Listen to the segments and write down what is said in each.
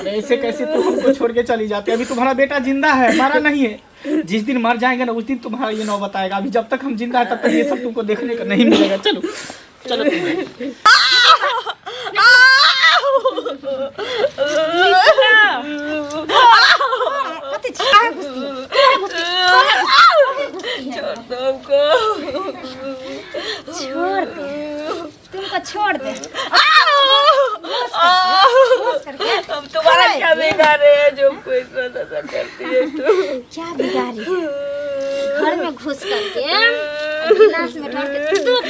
अरे ऐसे कैसे तुम हमको छोड़ के चली जाते? अभी तुम्हारा बेटा जिंदा है, मारा नहीं है। जिस दिन मर जाएंगे ना उस दिन तुम्हारा ये नौबत आएगा। अभी जब तक हम जिंदा है तब तक ये सब तुमको देखने का नहीं मिलेगा। चलो चलो छोड़ दे, तुमको छोड़ दे। हम तुम्हारा क्या बिगाड़े हैं जो कोई ऐसा करती है? तो क्या बिगाड़ी? घर में घुस करके गिलास में डाल के दूध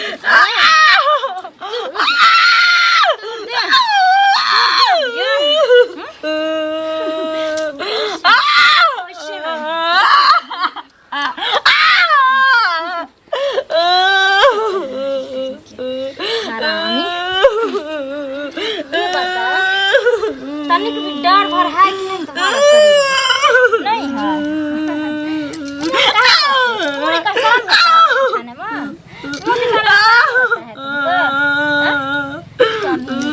तनिक भी डर भर है कि नहीं तुम्हारा शरीर? नहीं है। पूरी कसम खाने में वो भी खाना होता है तुमको।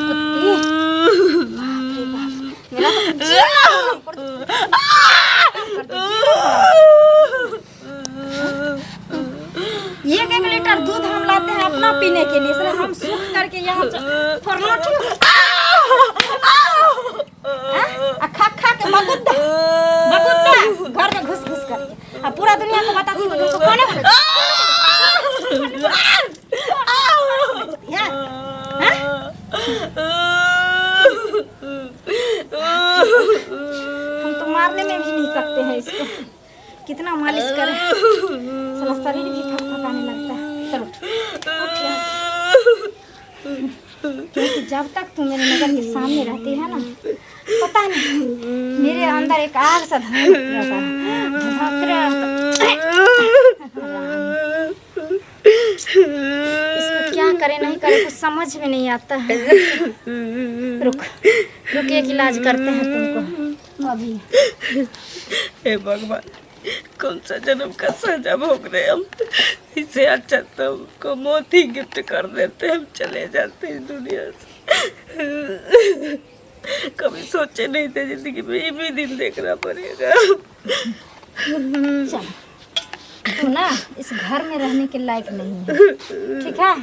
मेरा एक लीटर दूध हम लाते हैं अपना पीने के लिए, इसलिए हम सूख करके यहाँ खा के बगुद्दा घर में घुस घुस करके अब पूरा दुनिया को बताती हूँ तुमको कौन हम तो मारने में भी नहीं सकते हैं इसको। कितना मालिश करें, सारा शरीर भी फटफटाने लगता है। चलो उठ यहाँ। क्योंकि जब तक तुम मेरे नजर के सामने रहती है ना, पता नहीं मेरे अंदर एक आग सा इसको क्या करे नहीं करे कुछ समझ में नहीं आता है। रुक रुक, एक इलाज करते हैं तुमको अभी। हे भगवान, कौन सा जन्म का सजा भोग रहे हम। इससे अच्छा तो हमको मौत ही गिफ्ट कर देते, हम चले जाते इस दुनिया से। कभी सोचे नहीं थे जिंदगी में ये भी दिन देखना पड़ेगा। चल तुम ना इस घर में रहने के लायक नहीं है, ठीक है?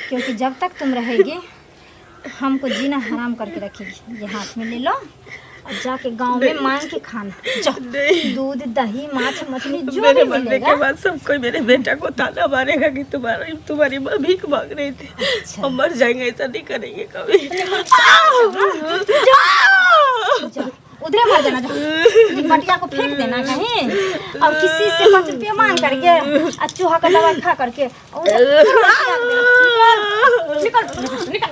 क्योंकि जब तक तुम रहेगी हमको जीना हराम करके रखेगी। ये हाथ में ले लो और जाके गांव में मांग के खाना। जाओ, दूध दही माछ मछली जो मेरे भी मरने मिलेगा। के बाद सब कोई मेरे बेटा को ताना मारेगा कि तुम्हारी माँ भीख मांग रही थी। अच्छा। हम मर जाएंगे, ऐसा नहीं करेंगे कभी। उधर मर जाना, जाओ बटिया को फेंक देना कहीं और किसी से 5 रुपया मांग करके और चूहा का दवा खा करके निकल निकल।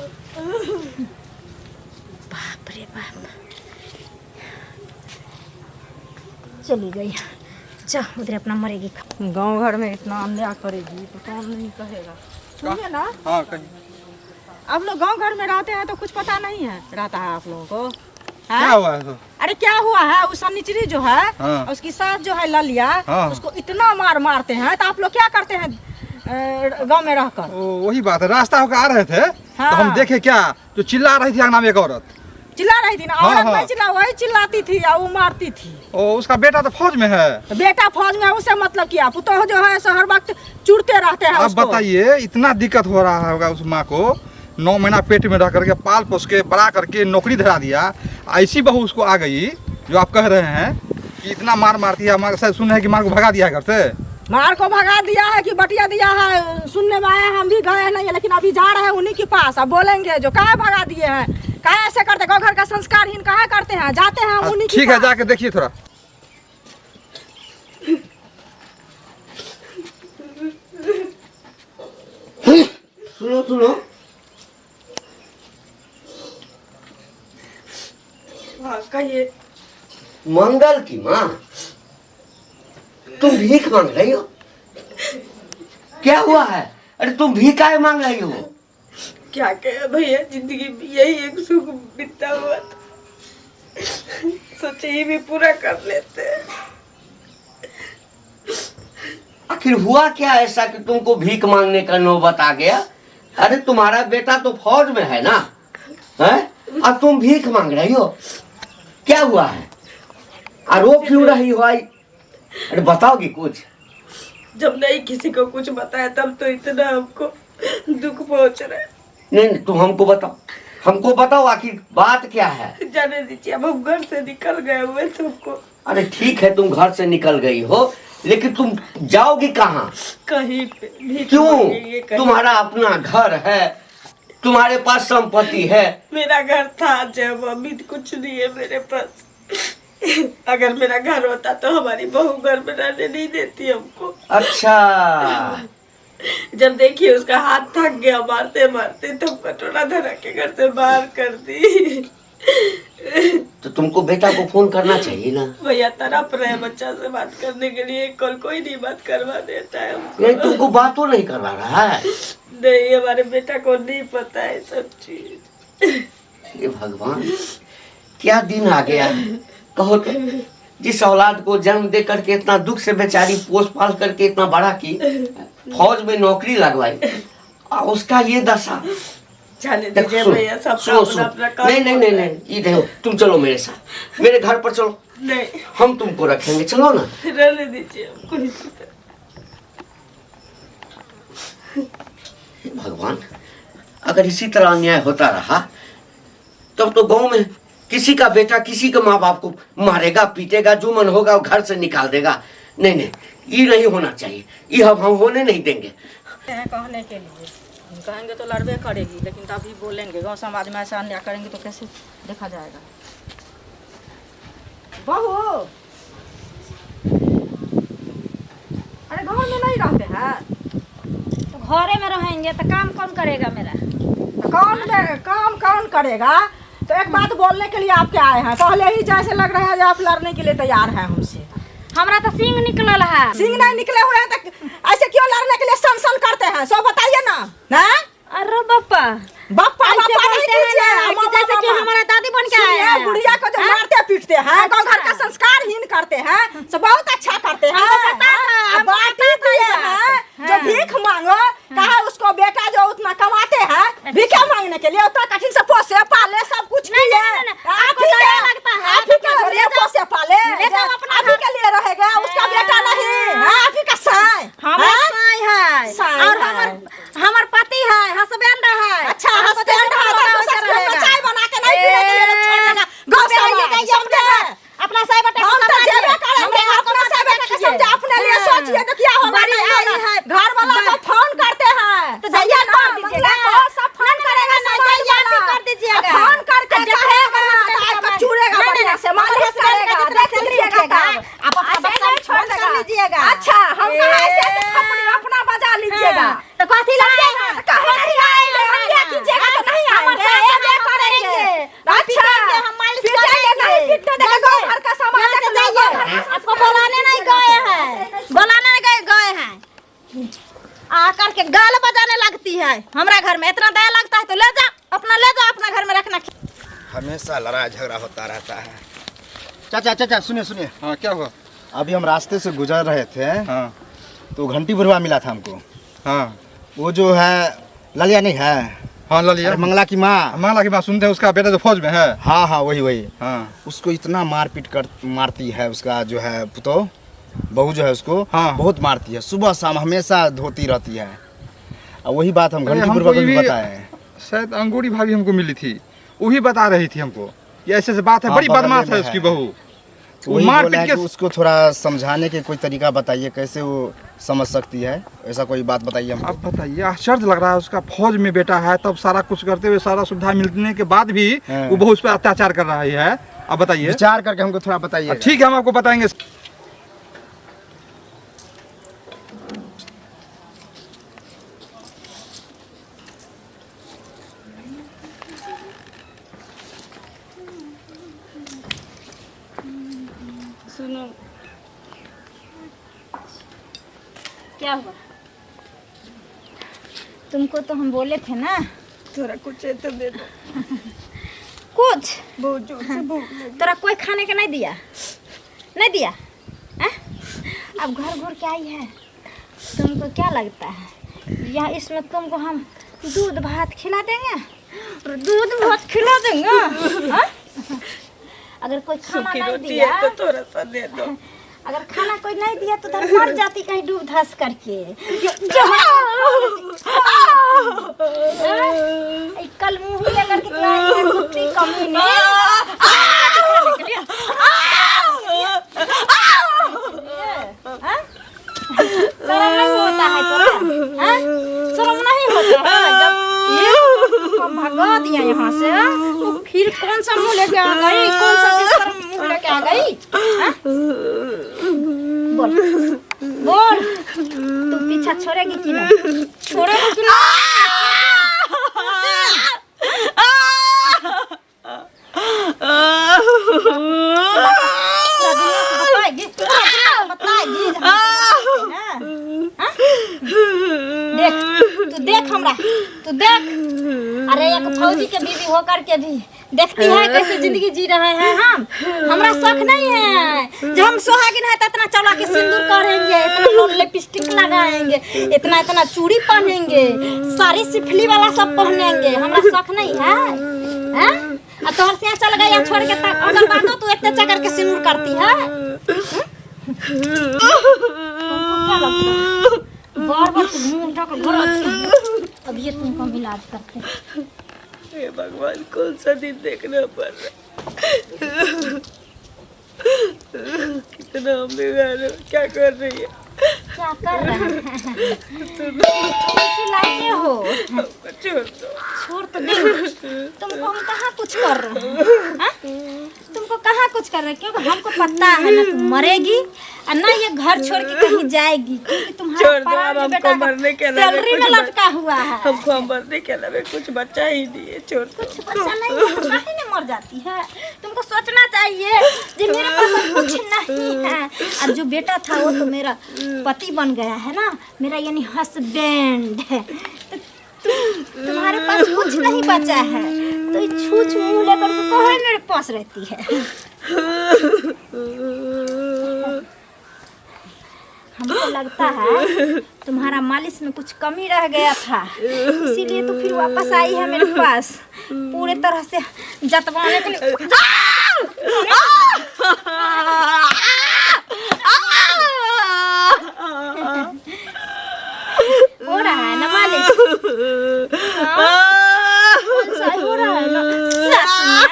बाप रे बाप, चली गई। जा उधर अपना मरेगी। गांव घर में इतना अन्याय करेगी तो कौन नहीं कहेगा। सुनिए ना, हाँ कहीं आप लोग गांव घर में रहते हैं तो कुछ पता नहीं है रहता है आप लोगों को? क्या हुआ है तो? अरे क्या हुआ है, उस सनिचरी जो है हाँ। उसकी सास जो है ललिया, हाँ। उसको इतना मारते हैं तो आप लोग क्या करते हैं गांव में रहकर? वही बात है, रास्ता होकर आ रहे थे हाँ। तो हम देखे क्या जो चिल्ला रही थी आंगना में एक औरत। चिल्ला रही थी ना, हाँ, औरत हाँ। नहीं चिल्ला, वही चिल्लाती थी और वो मारती थी। उसका बेटा तो फौज में है। बेटा फौज में है, उससे मतलब क्या? पुतोह जो है हर वक्त चुड़ते रहते हैं अब उसको। बताइए इतना दिक्कत हो रहा होगा उस माँ को, 9 महीना पेट में रह करके पाल पोस के बड़ा करके नौकरी धरा दिया। ऐसी बहू उसको आ गई जो आप कह रहे हैं कि इतना मारती है। हमारे साथ सुन है कि मार को भगा दिया है घर से। मार को भगा दिया है कि बटिया दिया है, सुनने में आया है। हम भी गए नहीं है, लेकिन अभी जा रहे हैं उन्हीं के पास। अब बोलेंगे जो काहे भगा दिए हैं, काहे ऐसे करते, गाँव घर का संस्कारहीन काहे करते हैं, जाते हैं उन्हीं के ठीक है, पास। जाके देखिए थोड़ा। सुनो सुनो, हाँ कहिए। मंगल की माँ, तुम भीख मांग रही हो? क्या हुआ है? अरे तुम भीख काहे मांग रही हो? क्या कहे भैया, जिंदगी में यही एक सुख बीता हुआ था, सोचे ये भी पूरा कर लेते हैं। आखिर हुआ क्या ऐसा कि तुमको भीख मांगने का नौबत आ गया? अरे तुम्हारा बेटा तो फौज में है ना, है? अब तुम भीख मांग रही हो? क्या हुआ है? रो क्यों रही हो? अरे बताओगी कुछ? जब नहीं किसी को कुछ बताया तब तो इतना हमको दुख पहुंच रहा है। नहीं तुम हमको बताओ आखिर बात क्या है? जाने दीजिए, अब हम घर से निकल गए हुए तुमको। अरे ठीक है, तुम घर से निकल गई हो, लेकिन तुम जाओगी कहाँ? कहीं पे भी क्यों? तुम्हारा अपना घर है, तुम्हारे पास संपत्ति है। मेरा घर था जब, अभी कुछ नहीं है मेरे पास। अगर मेरा घर होता तो हमारी बहू घर में रहने नहीं देती हमको। अच्छा, जब देखिए उसका हाथ थक गया मारते मारते, तब कटोरा धरा के घर से बाहर कर दी। तो तुमको बेटा को फोन करना चाहिए ना। भैया तड़प रहे बच्चा से बात करने के लिए, कल कोई नहीं बात करवा देता है हमको। नहीं तुमको बात तो नहीं करवा रहा है। नहीं, हमारे बेटा को नहीं पता है सब चीज। ये भगवान, क्या दिन आ गया है। कहो तो, जिस औलाद को जन्म दे करके इतना दुख से बेचारी पोस पाल करके इतना बड़ा की, फौज में नौकरी लगवाई, और उसका ये दशा। जाने दीजिए भैया, सब अपना काम। नहीं, ये देखो, तुम चलो मेरे साथ, मेरे घर पर चलो। नहीं, हम तुमको रखेंगे, चलो ना। रहने दीजिए हमको इसी तरह। भगवान, अगर इसी तरह अन्याय होता रहा तब तो गांव में किसी का बेटा किसी के माँ बाप को मारेगा, पीटेगा, जो मन होगा वो घर से निकाल देगा। नहीं, ये नहीं होना चाहिए, ये हम होने नहीं देंगे। कहने के लिए हम कहेंगे तो लड़बे करेगी, लेकिन तभी बोलेंगे। गांव समाज में ऐसा अन्याय करेंगे तो कैसे देखा जाएगा? बहू, अरे गाँव में नहीं रहते हैं? तो घरे में रहेंगे तो काम कौन करेगा मेरा? काम कौन करेगा? तो एक बात बोलने के लिए आप क्या आए हैं? पहले ही जैसे लग रहा है जो आप लड़ने के लिए तैयार हैं हमसे। हमरा तो सिंह निकलल है। सिंह नहीं निकले हुए हैं तो ऐसे क्यों लड़ने के लिए सन करते हैं? सो बताइए ना। अरे बापा नहीं कीजिए। जैसे कि हमारा दादी बन के आए हैं। बुढ़िया को जो मारते पीटते हैं, गाँव घर का संस्कारहीन करते हैं, सब बहुत अच्छा करते हैं। बाटी दिए हैं जो भीख मांगो, कहा उसको बेटा जो उतना कमाते हैं भिक्षा मांगने के लिए, उतना कठिन से पोसे पाले, सब कुछ नहीं है। आप ही के लिए पोसे पाले, आप ही के लिए रहेगा, उसका बेटा नहीं। आप ही का साई और हमार पति है, हस्बैंड है। अच्छा, हस्बैंड है तो चाय बना के नहीं पीने के लिए छोड़ देगा। गाँव से समझे अपना साई बेटा हम तो जेबे करेंगे, अपना साई बेटा के समझे, अपने लिए सोचिए तो क्या होगा। घर वाला को फोन करते हैं तो जाइए ना, मंगला को सब फोन करेगा, कर दीजिएगा। फोन करके कहेगा तो चूड़ेगा बढ़िया से, मालिश करेगा, देख लीजिएगा, आप अपना बच्चा छोड़ देगा। अच्छा, हम ऐसे अपना बजा लीजिएगा तो कथी लाएगा? कहे नहीं आएंगे, मंगला कीजिएगा तो नहीं आएंगे, ये करेंगे। अच्छा, हम मालिश पीटेंगे नहीं, पीटने देंगे। गाँव घर का सामान लेके जाइए। आपको बुलाने नहीं गए हैं, बुलाने नहीं गए हैं। आकर के गाल बजाने लगती है। हमरा घर में इतना दया लगता है तो ले जा, अपना घर में रखना। हमेशा लड़ाई झगड़ा होता रहता है। चाचा सुनिए। हाँ, क्या हुआ? अभी हम रास्ते से गुजर रहे थे, हाँ तो घंटी बुढ़वा मिला था हमको। हाँ वो जो है ललिया नहीं है, हाँ, ललिया मंगला की माँ। मंगला की बात सुनते हैं, उसका बेटा जो फौज में है। हाँ वही। हाँ, उसको इतना मारपीट मारती है, उसका जो है पुतो बहू जो है उसको हाँ। बहुत मारती है, सुबह शाम हमेशा धोती रहती है। और वही बात हम घंटी हमको बुढ़वा को ये भी भी- बताए। शायद अंगूरी भाभी हमको मिली थी, वही बता रही थी हमको ये ऐसे बात है। हाँ, बड़ी बगल बदमाश में है उसकी बहू। तो वो वही मार बोला है पीट कि के उसको थोड़ा समझाने के कोई तरीका बताइए, कैसे वो समझ सकती है, ऐसा कोई बात बताइए हमको। अब बताइए, आश्चर्य लग रहा है। उसका फौज में बेटा है, तब सारा कुछ करते हुए, सारा सुविधा मिलने के बाद भी हाँ। वो बहू उस पर अत्याचार कर रही है। अब बताइए। विचार करके हमको थोड़ा बताइए। ठीक है, हम आपको बताएंगे। सुनो, क्या हुआ? तुमको तो हम बोले थे ना, थोड़ा कुछ है तो दे दो। कुछ बहुत जोर से भूख लगी। तोरा कोई खाने का नहीं दिया? हैं? अब घर घूर के आई है, तुमको क्या लगता है यहाँ इसमें तुमको हम दूध भात खिला देंगे? और दूध भात खिला देंगे? हाँ? अगर कोई खाना सूखी नहीं रोटी दिया, है तो थोड़ा सा दे दो। अगर खाना कोई नहीं दिया तो धर मर जाती कहीं डूब धस करके। कल मुंह ही लेकर के क्या है कुत्ती कमी नहीं। शर्म नहीं होता है तोरा? हाँ? शर्म नहीं होता है? जब ये भगा दिया यहाँ से, तो फिर कौन सा मुंह लेके आ गई? कौन सा बेशर्म मुंह लेके आ गई? हाँ? बोल बोल, तू पीछा छोड़ेगी कि नहीं? छोड़ेगी कि नहीं? बताएगी देख, तू देख हमरा, तू देख। अरे एक फौजी के बीवी होकर के भी देखती है कैसे जिंदगी जी रहे हैं हम। हमरा शौक नहीं है जो हम सुहागिन है तो इतना चौड़ा के सिंदूर करेंगे, इतना लिपस्टिक लगाएंगे, इतना इतना चूड़ी पहनेंगे, साड़ी सिफली वाला सब पहनेंगे। हमरा शौक नहीं है, हैं? अब तोहर से चल गया या छोड़ के तक अगर बातो तू इतने चकर के सिंदूर करती है। क्या लगता है? बार बार तू मुंह उठा कर घर आती है। अब ये तुमको इलाज करते हैं। हे भगवान, कौन सा दिन देखना पड़ रहा। कितना हम बेगार हो, क्या कर रही है? क्या कर रहे हैं? सिलाइए हो, छोड़ दो। छोड़ तो दे। तुमको हम कहाँ कुछ कर रहे हैं? हाँ? तुमको कहाँ कुछ कर रहे हैं? क्योंकि हमको पता है ना तुम मरेगी और ना ये घर छोड़ के कहीं जाएगी, क्योंकि तुम्हारा छोड़ दो, प्राण अब बेटा हमको मरने के अलावा सैलरी में कुछ लटका हुआ है। हमको मरने के अलावा कुछ बचा ही नहीं है। छोड़ दो। कुछ बच्चा नहीं है तो काहे नहीं मर जाती है? तुमको सोचना चाहिए कि मेरे पास अब कुछ नहीं है, और जो बेटा था वो तो मेरा पति बन गया है ना, मेरा यानी हस्बैंड है। तो तुम्हारे पास कुछ नहीं बचा है, तो छूछ मुंह लेकर के कहे मेरे पास रहती है। हमको लगता है तुम्हारा मालिश में कुछ कमी रह गया था, इसीलिए तो फिर वापस आई है मेरे पास पूरे तरह से जतवाने के लिए। हो रहा है ना मालिश? कौन सा हो रहा है ना? सच में?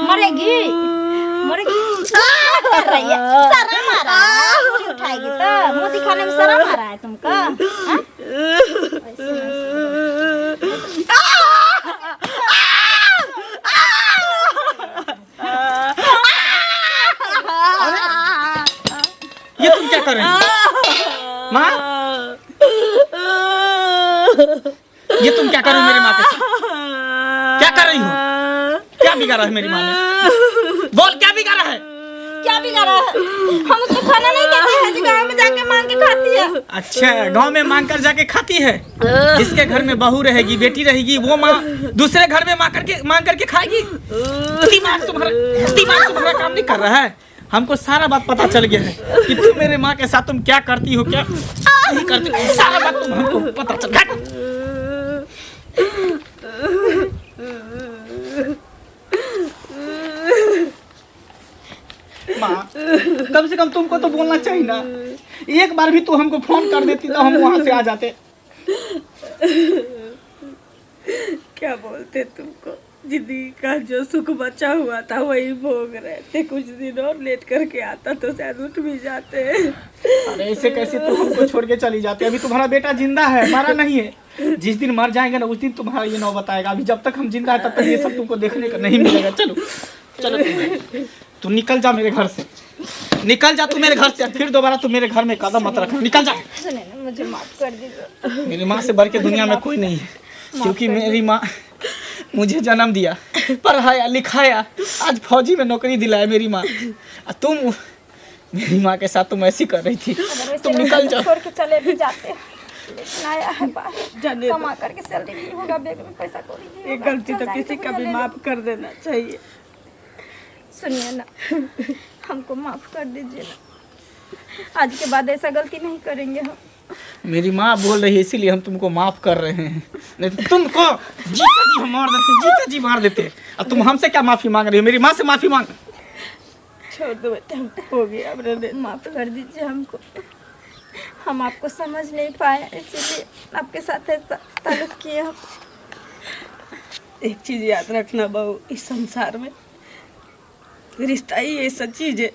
मरेगी मरेगी कर रही है। शर्म आ रहा है? मुंह उठाएगी तो मुंह दिखाने में शर्म आ रहा है तुमको? हाँ? ये तुम क्या कर रही हो माँ? ये तुम क्या कर रही हो मेरी माँ के साथ? क्या कर रही हो? क्या बिगाड़ा है मेरी माँ ने? बोल, क्या बिगाड़ा है? क्या बिगाड़ा है? हम उसको खाना नहीं देते हैं जो गाँव में जाके मांग के खाती है। अच्छा, गांव में मांग कर जाके खाती है? जिसके घर में बहू रहेगी, बेटी रहेगी, वो माँ दूसरे घर में मांग करके खाएगी? दिमाग तुम्हारा काम नहीं कर रहा है। हमको सारा बात पता चल गया है कि तुम मेरे माँ के साथ तुम क्या करती हो, क्या नहीं करती हो। सारा बात तुम हमको पता चल गया। माँ, कम से कम तुमको तो बोलना चाहिए ना। एक बार भी तू हमको फोन कर देती तो हम वहाँ से आ जाते। क्या बोलते तुमको? जिंदगी का जो सुख बचा हुआ था वही भोग रहे थे। कुछ दिन और लेट करके आता तो शायद उठ भी जाते। अरे ऐसे कैसे तुम हमको छोड़ के चली जाती? अभी तुम्हारा बेटा जिंदा है, मरा नहीं है। जिस दिन मर जाएंगे ना उस दिन तुम्हारा ये नौबत आएगा। अभी जब तक हम जिंदा है तब तक ये सब तुमको देखने का नहीं मिलेगा। चलो चलो, तू निकल जा मेरे घर से, निकल जा तू मेरे घर से। फिर दोबारा तू मेरे घर में कदम मत रख, निकल जा। सुने ना, मुझे माफ कर दीजिए। मेरी माँ से बढ़ के दुनिया में कोई नहीं है, क्योंकि मेरी माँ मुझे जन्म दिया, पढ़ाया लिखाया, आज फौजी में नौकरी दिलाया मेरी माँ। तुम मेरी माँ के साथ तुम ऐसी कर रही थी। तुम निकल जाओ। छोड़ के चले भी जाते लेकिन आया है बाहर कमा करके सैलरी नहीं होगा, बैग में पैसा कौड़ी नहीं एक होगा। गलती तो किसी का भी माफ कर देना चाहिए। सुनिए ना, हमको माफ कर दीजिए ना। आज के बाद ऐसा गलती नहीं करेंगे हम। मेरी माँ बोल रही है इसीलिए हम तुमको माफ कर रहे हैं, नहीं तो तुमको जीता जी हम मार देते, जीता जी मार देते। अब तुम हमसे क्या माफी मांग रही हो? मेरी माँ से माफी मांग। छोड़ दो बेटा, हो गया अब रहने दो। माफ कर दीजिए हमको, हम आपको समझ नहीं पाए इसीलिए आपके साथ ऐसा ताल्लुक किया हम। एक चीज याद रखना बहू, इस संसार में रिश्ता ही ऐसा चीज है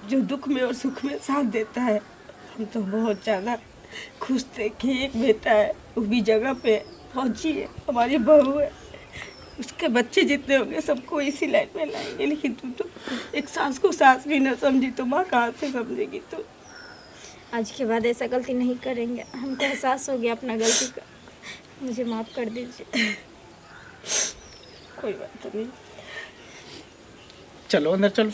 जो दुख में और सुख में साथ देता है। हम तो बहुत ज़्यादा खुश थे कि एक बेटा है वो भी जगह पे पहुंची है, हमारी बहू है, उसके बच्चे जितने होंगे सबको इसी लाइन में लाएंगे। लेकिन तू तो एक सास को सास भी न समझी तो माँ कहाँ से समझेगी तू? आज के बाद ऐसा गलती नहीं करेंगे, हमको एहसास हो गया अपना गलती का, मुझे माफ़ कर दीजिए। कोई बात नहीं। चलो अंदर चलो।